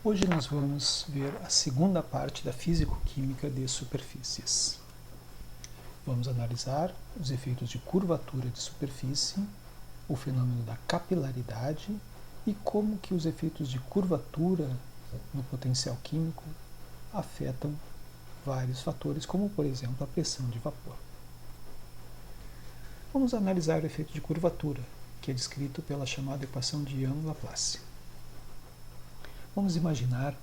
Hoje nós vamos ver a segunda parte da físico-química de superfícies. Vamos analisar os efeitos de curvatura de superfície, o fenômeno da capilaridade e como que os efeitos de curvatura no potencial químico afetam vários fatores, como por exemplo a pressão de vapor. Vamos analisar o efeito de curvatura, que é descrito pela chamada equação de Young-Laplace. Vamos imaginar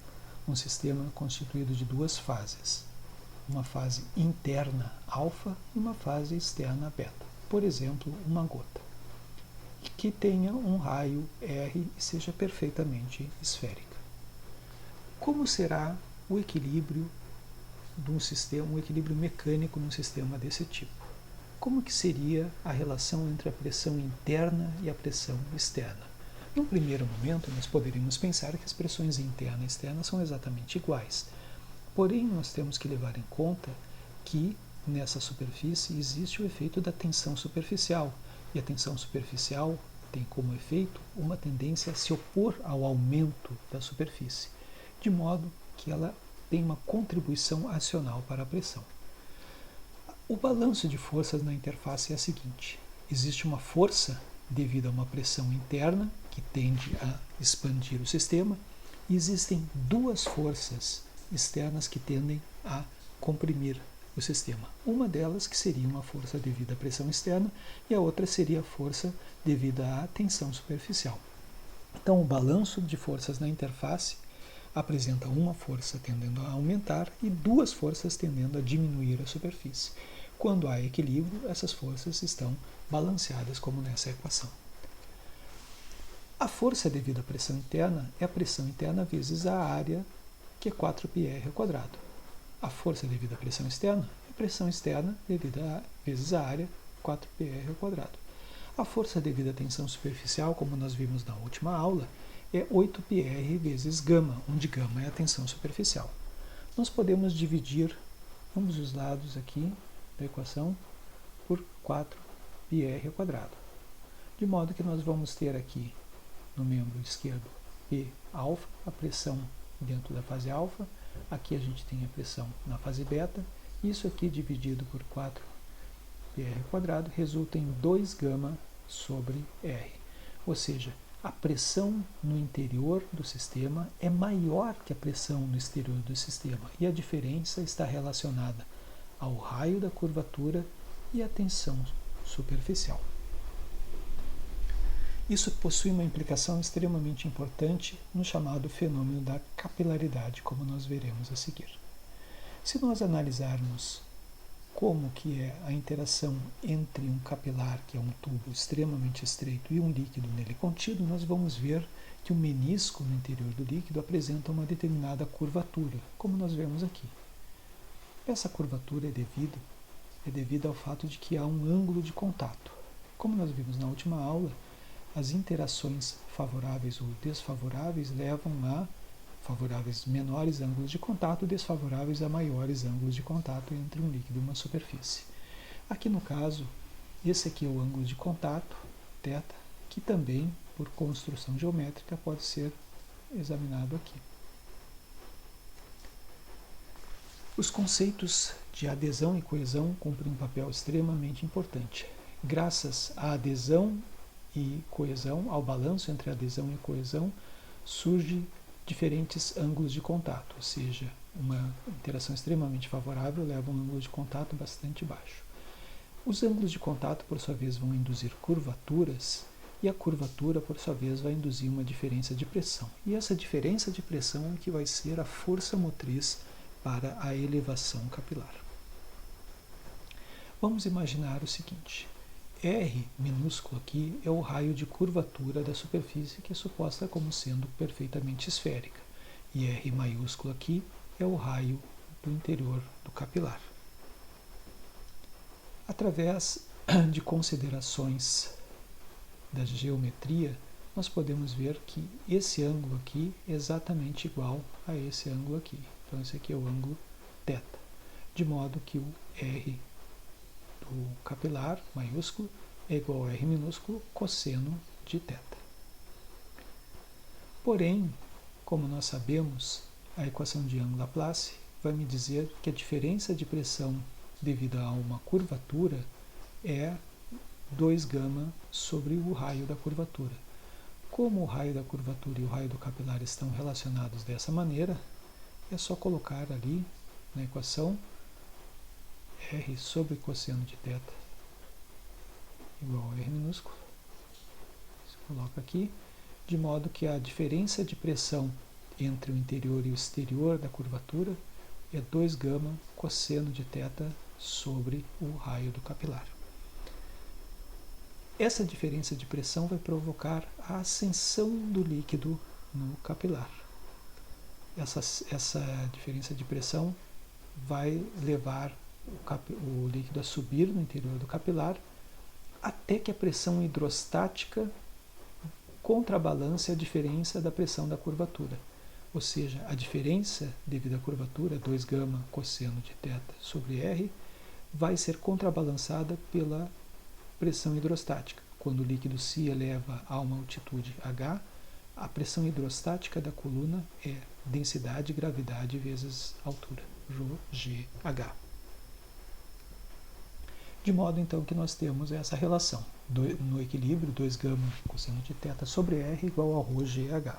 um sistema constituído de duas fases, uma fase interna alfa e uma fase externa beta, por exemplo, uma gota, que tenha um raio R e seja perfeitamente esférica. Como será o equilíbrio de um sistema, um equilíbrio mecânico num sistema desse tipo? Como que seria a relação entre a pressão interna e a pressão externa? Num primeiro momento, nós poderíamos pensar que as pressões interna e externa são exatamente iguais. Porém, nós temos que levar em conta que nessa superfície existe o efeito da tensão superficial. E a tensão superficial tem como efeito uma tendência a se opor ao aumento da superfície, de modo que ela tem uma contribuição acional para a pressão. O balanço de forças na interface é a seguinte: existe uma força devido a uma pressão interna, que tende a expandir o sistema, e existem duas forças externas que tendem a comprimir o sistema. Uma delas que seria uma força devido à pressão externa e a outra seria a força devido à tensão superficial. Então, o balanço de forças na interface apresenta uma força tendendo a aumentar e duas forças tendendo a diminuir a superfície. Quando há equilíbrio, essas forças estão balanceadas como nessa equação. A força devida à pressão interna é a pressão interna vezes a área, que é 4πr². A força devida à pressão externa é a pressão externa vezes a área, 4πr². A força devida à tensão superficial, como nós vimos na última aula, é 8πr vezes gama, onde gama é a tensão superficial. Nós podemos dividir ambos os lados aqui da equação por 4πr². De modo que nós vamos ter aqui no membro esquerdo P alfa, a pressão dentro da fase alfa. Aqui a gente tem a pressão na fase beta. Isso aqui dividido por 4πr² resulta em 2 gama sobre R. Ou seja, a pressão no interior do sistema é maior que a pressão no exterior do sistema. E a diferença está relacionada ao raio da curvatura e à tensão superficial. Isso possui uma implicação extremamente importante no chamado fenômeno da capilaridade, como nós veremos a seguir. Se nós analisarmos como que é a interação entre um capilar, que é um tubo extremamente estreito, e um líquido nele contido, nós vamos ver que o menisco no interior do líquido apresenta uma determinada curvatura, como nós vemos aqui. Essa curvatura é devida ao fato de que há um ângulo de contato. Como nós vimos na última aula, as interações favoráveis ou desfavoráveis levam a favoráveis menores ângulos de contato, desfavoráveis a maiores ângulos de contato entre um líquido e uma superfície. Aqui no caso, esse aqui é o ângulo de contato, θ, que também, por construção geométrica, pode ser examinado aqui. Os conceitos de adesão e coesão cumprem um papel extremamente importante. Graças à adesão e coesão, ao balanço entre adesão e coesão, surge diferentes ângulos de contato, ou seja, uma interação extremamente favorável leva a um ângulo de contato bastante baixo. Os ângulos de contato, por sua vez, vão induzir curvaturas, e a curvatura, por sua vez, vai induzir uma diferença de pressão. E essa diferença de pressão é que vai ser a força motriz para a elevação capilar. Vamos imaginar o seguinte: R minúsculo aqui é o raio de curvatura da superfície, que é suposta como sendo perfeitamente esférica. E R maiúsculo aqui é o raio do interior do capilar. Através de considerações da geometria, nós podemos ver que esse ângulo aqui é exatamente igual a esse ângulo aqui. Então esse aqui é o ângulo θ. De modo que o R do capilar maiúsculo é igual a R minúsculo cosseno de θ. Porém, como nós sabemos, a equação de Young-Laplace vai me dizer que a diferença de pressão devido a uma curvatura é 2γ sobre o raio da curvatura. Como o raio da curvatura e o raio do capilar estão relacionados dessa maneira, é só colocar ali na equação R sobre cosseno de θ igual a R minúsculo. Você coloca aqui, de modo que a diferença de pressão entre o interior e o exterior da curvatura é 2γ cosseno de θ sobre o raio do capilar. Essa diferença de pressão vai provocar a ascensão do líquido no capilar. Essa diferença de pressão vai levar o líquido a subir no interior do capilar até que a pressão hidrostática contrabalance a diferença da pressão da curvatura. Ou seja, a diferença devido à curvatura, 2γ cosseno de θ sobre R, vai ser contrabalançada pela pressão hidrostática. Quando o líquido se eleva a uma altitude h, a pressão hidrostática da coluna é densidade gravidade vezes altura, ρgh. De modo então que nós temos essa relação no equilíbrio 2γ cosseno de θ sobre R igual a ρgh.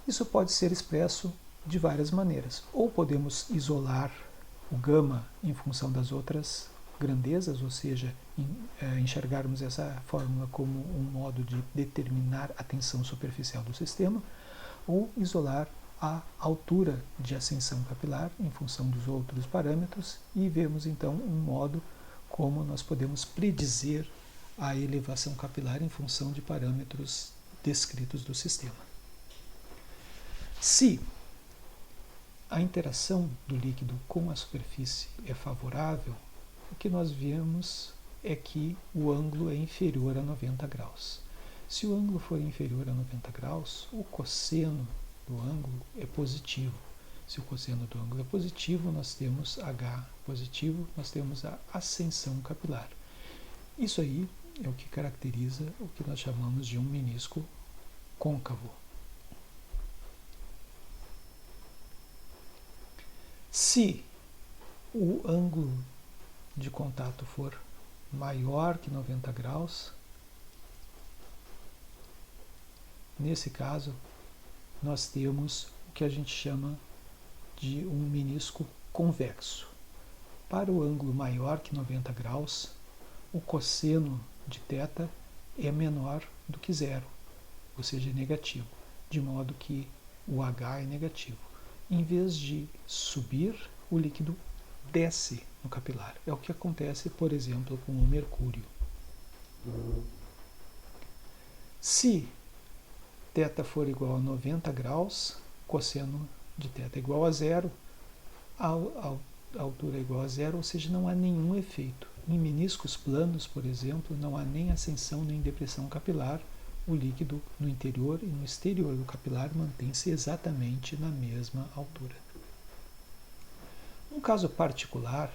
Isso pode ser expresso de várias maneiras. Ou podemos isolar o γ em função das outras grandezas, ou seja, enxergarmos essa fórmula como um modo de determinar a tensão superficial do sistema, ou isolar a altura de ascensão capilar em função dos outros parâmetros e vemos então um modo como nós podemos predizer a elevação capilar em função de parâmetros descritos do sistema. Se a interação do líquido com a superfície é favorável, o que nós vemos é que o ângulo é inferior a 90 graus. Se o ângulo for inferior a 90 graus, o cosseno do ângulo é positivo. Se o cosseno do ângulo é positivo, nós temos H positivo, nós temos a ascensão capilar. Isso aí é o que caracteriza o que nós chamamos de um menisco côncavo. Se o ângulo de contato for maior que 90 graus, nesse caso, nós temos o que a gente chama de um menisco convexo. Para o ângulo maior que 90 graus, o cosseno de θ é menor do que zero, ou seja, é negativo, de modo que o H é negativo. Em vez de subir, o líquido desce no capilar. É o que acontece, por exemplo, com o mercúrio. Se θ for igual a 90 graus, cosseno de θ é igual a zero, a altura é igual a zero, ou seja, não há nenhum efeito. Em meniscos planos, por exemplo, não há nem ascensão nem depressão capilar, o líquido no interior e no exterior do capilar mantém-se exatamente na mesma altura. Um caso particular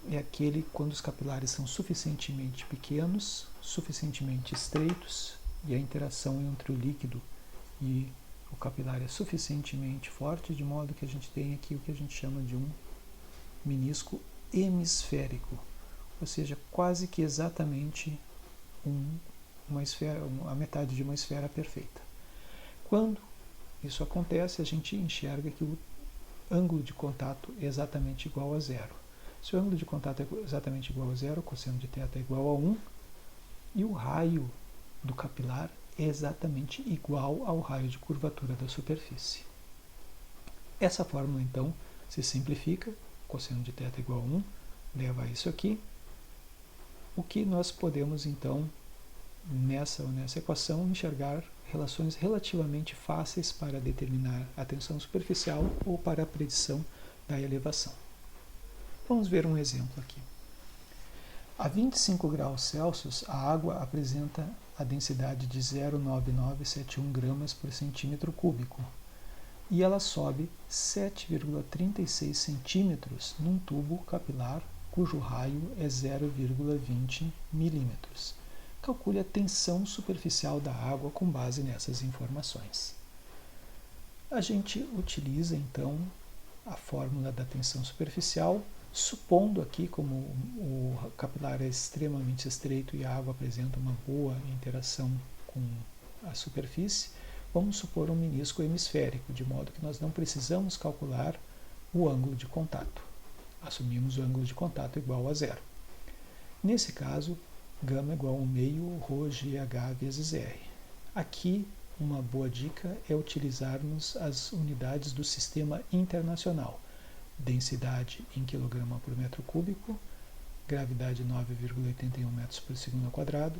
é aquele quando os capilares são suficientemente pequenos, suficientemente estreitos, e a interação entre o líquido e o capilar é suficientemente forte, de modo que a gente tem aqui o que a gente chama de um menisco hemisférico, ou seja, quase que exatamente uma esfera, a metade de uma esfera perfeita. Quando isso acontece, a gente enxerga que o ângulo de contato é exatamente igual a zero. Se o ângulo de contato é exatamente igual a zero, o cosseno de θ é igual a 1, e o raio do capilar é exatamente igual ao raio de curvatura da superfície. Essa fórmula, então, se simplifica, cosseno de θ é igual a 1, leva a isso aqui. O que nós podemos, então, nessa equação, enxergar relações relativamente fáceis para determinar a tensão superficial ou para a predição da elevação. Vamos ver um exemplo aqui. A 25 graus Celsius, a água apresenta a densidade de 0,9971 gramas por centímetro cúbico e ela sobe 7,36 centímetros num tubo capilar cujo raio é 0,20 milímetros. Calcule a tensão superficial da água com base nessas informações. A gente utiliza então a fórmula da tensão superficial, supondo aqui, como o capilar é extremamente estreito e a água apresenta uma boa interação com a superfície, vamos supor um menisco hemisférico, de modo que nós não precisamos calcular o ângulo de contato. Assumimos o ângulo de contato igual a zero. Nesse caso, γ igual a 1 meio ρgh vezes R. Aqui, uma boa dica é utilizarmos as unidades do sistema internacional. Densidade em kg por metro cúbico, gravidade 9,81 metros por segundo ao quadrado,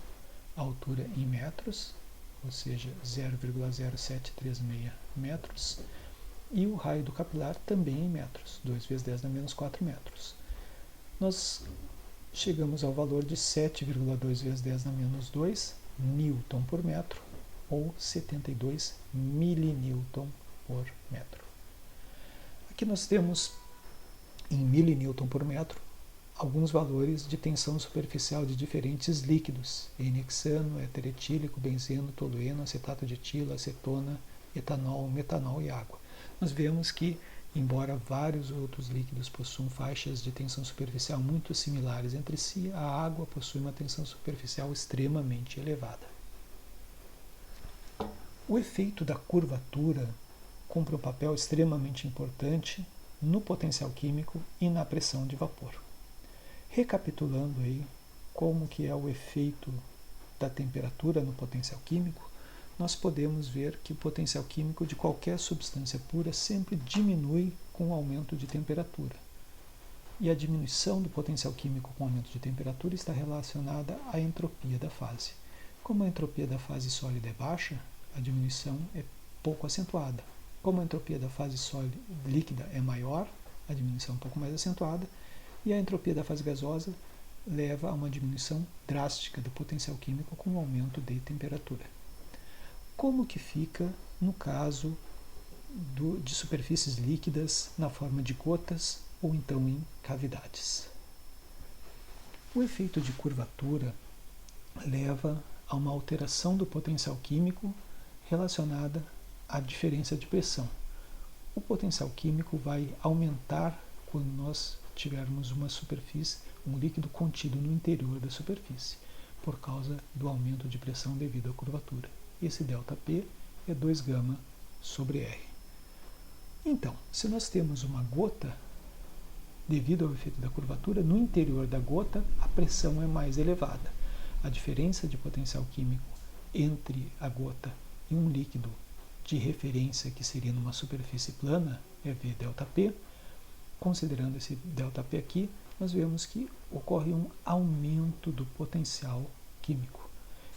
altura em metros, ou seja, 0,0736 metros, e o raio do capilar também em metros, 2 vezes 10 a menos 4 metros. Nós chegamos ao valor de 7,2 vezes 10 a menos 2 newton por metro, ou 72 milinewton por metro. Aqui nós temos em milinewton por metro alguns valores de tensão superficial de diferentes líquidos: N-hexano, éter etílico, benzeno, tolueno, acetato de etilo, acetona, etanol, metanol e água. Nós vemos que, embora vários outros líquidos possuam faixas de tensão superficial muito similares entre si, a água possui uma tensão superficial extremamente elevada. O efeito da curvatura cumpre um papel extremamente importante no potencial químico e na pressão de vapor. Recapitulando aí como que é o efeito da temperatura no potencial químico, nós podemos ver que o potencial químico de qualquer substância pura sempre diminui com o aumento de temperatura. E a diminuição do potencial químico com o aumento de temperatura está relacionada à entropia da fase. Como a entropia da fase sólida é baixa, a diminuição é pouco acentuada. Como a entropia da fase sólida líquida é maior, a diminuição é um pouco mais acentuada, e a entropia da fase gasosa leva a uma diminuição drástica do potencial químico com o aumento de temperatura. Como que fica no caso de superfícies líquidas na forma de gotas ou então em cavidades? O efeito de curvatura leva a uma alteração do potencial químico relacionada à diferença de pressão. O potencial químico vai aumentar quando nós tivermos uma superfície, um líquido contido no interior da superfície, por causa do aumento de pressão devido à curvatura. Esse ΔP é 2γ sobre R. Então, se nós temos uma gota, devido ao efeito da curvatura, no interior da gota a pressão é mais elevada. A diferença de potencial químico entre a gota e um líquido de referência, que seria numa superfície plana, é V ΔP. Considerando esse ΔP aqui, nós vemos que ocorre um aumento do potencial químico.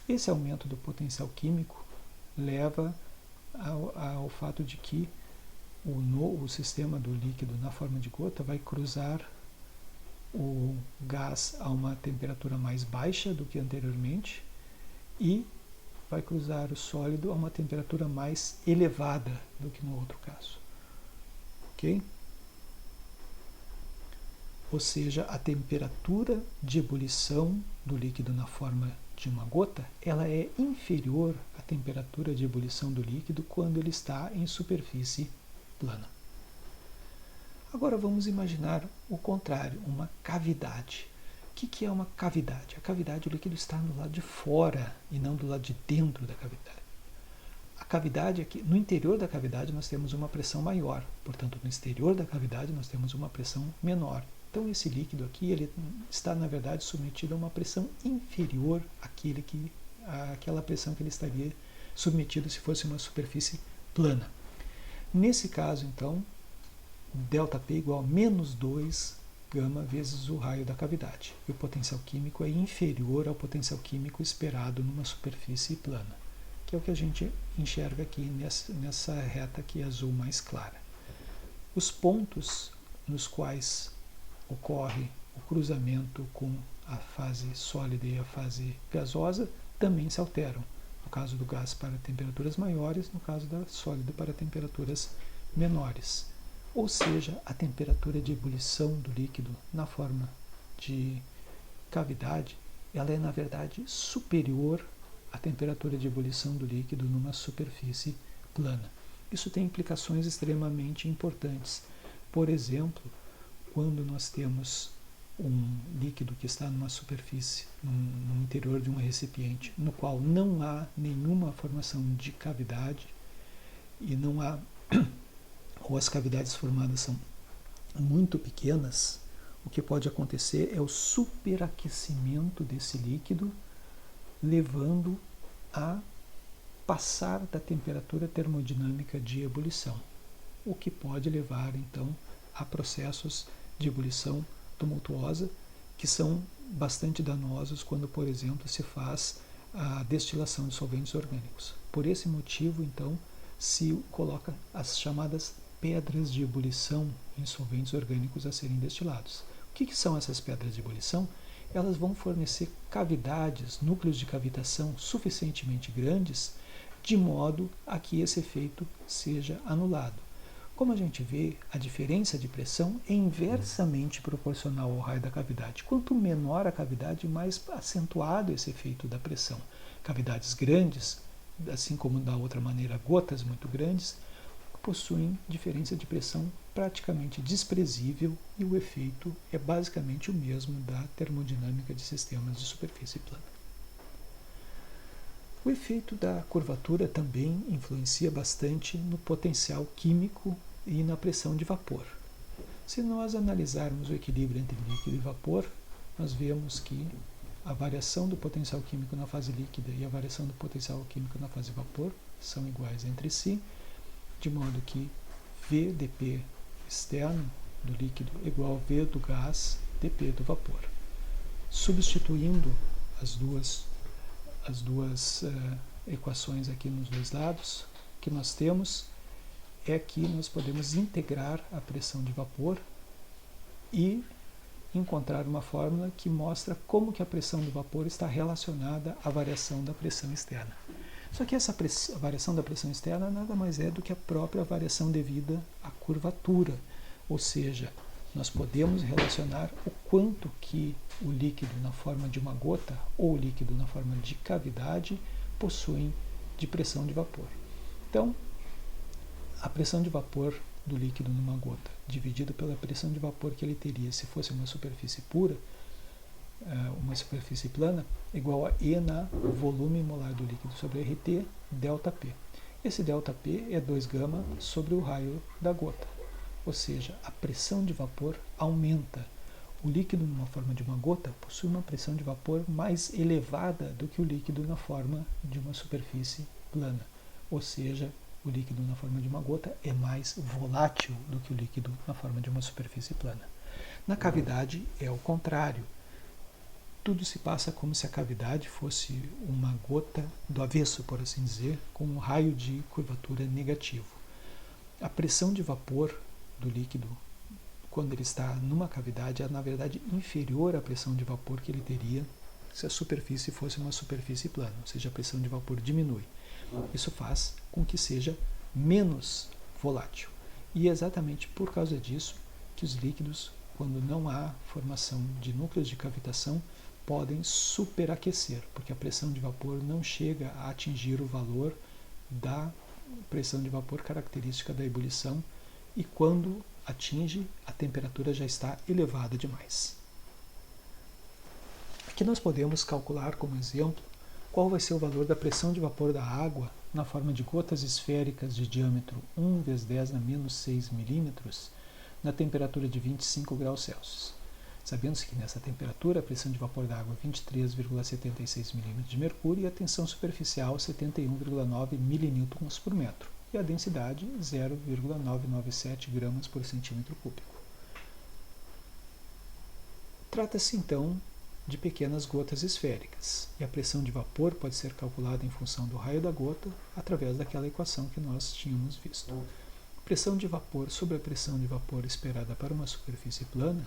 Esse aumento do potencial químico leva ao fato de que o sistema do líquido na forma de gota vai cruzar o gás a uma temperatura mais baixa do que anteriormente e vai cruzar o sólido a uma temperatura mais elevada do que no outro caso. Ok? Ou seja, a temperatura de ebulição do líquido na forma de uma gota, ela é inferior à temperatura de ebulição do líquido quando ele está em superfície plana. Agora vamos imaginar o contrário, uma cavidade. O que é uma cavidade? A cavidade, o líquido está do lado de fora e não do lado de dentro da cavidade. A cavidade aqui, no interior da cavidade nós temos uma pressão maior, portanto no exterior da cavidade nós temos uma pressão menor. Então esse líquido aqui ele está na verdade submetido a uma pressão inferior àquela pressão que ele estaria submetido se fosse uma superfície plana. Nesse caso então, ΔP igual a menos 2γ vezes o raio da cavidade. E o potencial químico é inferior ao potencial químico esperado numa superfície plana, que é o que a gente enxerga aqui nessa reta aqui azul mais clara. Os pontos nos quais ocorre o cruzamento com a fase sólida e a fase gasosa também se alteram. No caso do gás para temperaturas maiores, no caso da sólida para temperaturas menores. Ou seja, a temperatura de ebulição do líquido na forma de cavidade, ela é na verdade superior à temperatura de ebulição do líquido numa superfície plana. Isso tem implicações extremamente importantes. Por exemplo, quando nós temos um líquido que está numa superfície, no interior de um recipiente, no qual não há nenhuma formação de cavidade e não há, ou as cavidades formadas são muito pequenas, o que pode acontecer é o superaquecimento desse líquido, levando a passar da temperatura termodinâmica de ebulição, o que pode levar então a processos de ebulição tumultuosa, que são bastante danosos quando, por exemplo, se faz a destilação de solventes orgânicos. Por esse motivo, então, se coloca as chamadas pedras de ebulição em solventes orgânicos a serem destilados. O que são essas pedras de ebulição? Elas vão fornecer cavidades, núcleos de cavitação suficientemente grandes, de modo a que esse efeito seja anulado. Como a gente vê, a diferença de pressão é inversamente proporcional ao raio da cavidade. Quanto menor a cavidade, mais acentuado esse efeito da pressão. Cavidades grandes, assim como da outra maneira gotas muito grandes, possuem diferença de pressão praticamente desprezível e o efeito é basicamente o mesmo da termodinâmica de sistemas de superfície plana. O efeito da curvatura também influencia bastante no potencial químico e na pressão de vapor. Se nós analisarmos o equilíbrio entre líquido e vapor, nós vemos que a variação do potencial químico na fase líquida e a variação do potencial químico na fase vapor são iguais entre si, de modo que V dP externo do líquido é igual a V do gás dP do vapor. Substituindo as duas equações aqui nos dois lados, o que nós temos é que nós podemos integrar a pressão de vapor e encontrar uma fórmula que mostra como que a pressão do vapor está relacionada à variação da pressão externa. Só que essa variação da pressão externa nada mais é do que a própria variação devida à curvatura, ou seja, nós podemos relacionar o quanto que o líquido na forma de uma gota ou o líquido na forma de cavidade possuem de pressão de vapor. Então, a pressão de vapor do líquido numa gota dividido pela pressão de vapor que ele teria se fosse uma superfície pura, uma superfície plana, igual a E na volume molar do líquido sobre RT, ΔP. Esse ΔP é 2 gama sobre o raio da gota, ou seja, a pressão de vapor aumenta. O líquido numa forma de uma gota possui uma pressão de vapor mais elevada do que o líquido na forma de uma superfície plana, ou seja, o líquido na forma de uma gota é mais volátil do que o líquido na forma de uma superfície plana. Na cavidade é o contrário. Tudo se passa como se a cavidade fosse uma gota do avesso, por assim dizer, com um raio de curvatura negativo. A pressão de vapor do líquido, quando ele está numa cavidade, é na verdade inferior à pressão de vapor que ele teria se a superfície fosse uma superfície plana, ou seja, a pressão de vapor diminui. Isso faz com que seja menos volátil. E é exatamente por causa disso que os líquidos, quando não há formação de núcleos de cavitação, podem superaquecer, porque a pressão de vapor não chega a atingir o valor da pressão de vapor característica da ebulição, e quando atinge, a temperatura já está elevada demais. Aqui nós podemos calcular como exemplo qual vai ser o valor da pressão de vapor da água na forma de gotas esféricas de diâmetro 1 × 10 a menos 6 milímetros na temperatura de 25 graus Celsius. Sabendo-se que nessa temperatura a pressão de vapor da água é 23,76 milímetros de mercúrio e a tensão superficial 71,9 milínewtons por metro e a densidade 0,997 gramas por centímetro cúbico. Trata-se então de pequenas gotas esféricas, e a pressão de vapor pode ser calculada em função do raio da gota através daquela equação que nós tínhamos visto. Pressão de vapor sobre a pressão de vapor esperada para uma superfície plana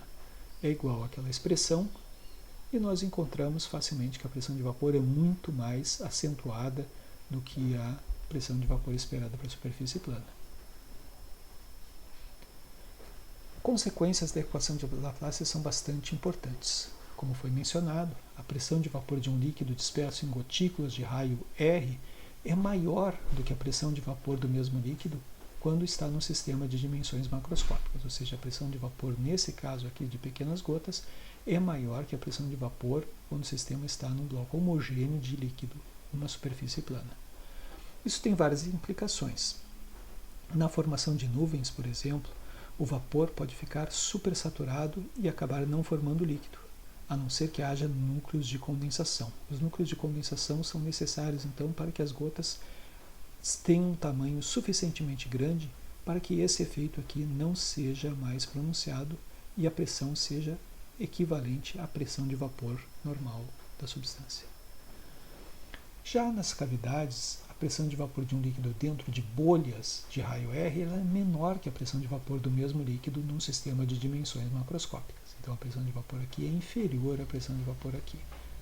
é igual àquela expressão, e nós encontramos facilmente que a pressão de vapor é muito mais acentuada do que a pressão de vapor esperada para a superfície plana. Consequências da equação de Laplace são bastante importantes. Como foi mencionado, a pressão de vapor de um líquido disperso em gotículas de raio R é maior do que a pressão de vapor do mesmo líquido quando está num sistema de dimensões macroscópicas, ou seja, a pressão de vapor, nesse caso aqui de pequenas gotas, é maior que a pressão de vapor quando o sistema está num bloco homogêneo de líquido, numa superfície plana. Isso tem várias implicações. Na formação de nuvens, por exemplo, o vapor pode ficar supersaturado e acabar não formando líquido, a não ser que haja núcleos de condensação. Os núcleos de condensação são necessários, então, para que as gotas tenham um tamanho suficientemente grande para que esse efeito aqui não seja mais pronunciado e a pressão seja equivalente à pressão de vapor normal da substância. Já nas cavidades, a pressão de vapor de um líquido dentro de bolhas de raio R ela é menor que a pressão de vapor do mesmo líquido num sistema de dimensões macroscópicas. Então a pressão de vapor aqui é inferior à pressão de vapor aqui,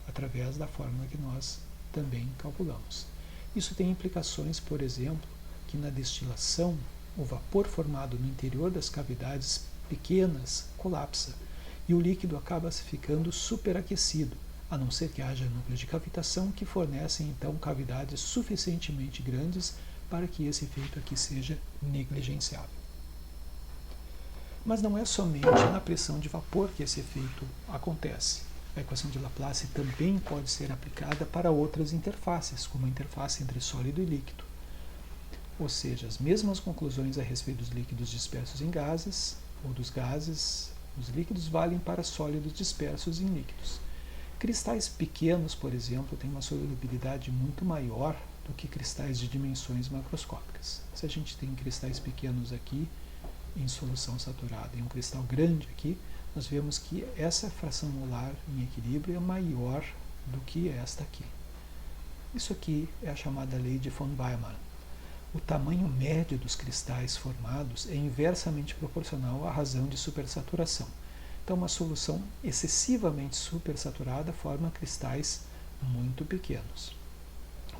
através da fórmula que nós também calculamos. Isso tem implicações, por exemplo, que na destilação o vapor formado no interior das cavidades pequenas colapsa e o líquido acaba ficando superaquecido, a não ser que haja núcleos de cavitação que fornecem então cavidades suficientemente grandes para que esse efeito aqui seja negligenciável. Mas não é somente na pressão de vapor que esse efeito acontece. A equação de Laplace também pode ser aplicada para outras interfaces, como a interface entre sólido e líquido. Ou seja, as mesmas conclusões a respeito dos líquidos dispersos em gases, ou dos gases, os líquidos valem para sólidos dispersos em líquidos. Cristais pequenos, por exemplo, têm uma solubilidade muito maior do que cristais de dimensões macroscópicas. Se a gente tem cristais pequenos aqui em solução saturada e um cristal grande aqui, nós vemos que essa fração molar em equilíbrio é maior do que esta aqui. Isso aqui é a chamada lei de von Neumann. O tamanho médio dos cristais formados é inversamente proporcional à razão de supersaturação. Então, uma solução excessivamente supersaturada forma cristais muito pequenos.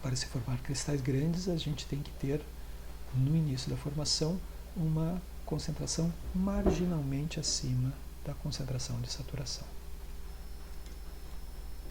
Para se formar cristais grandes, a gente tem que ter, no início da formação, uma concentração marginalmente acima da concentração de saturação.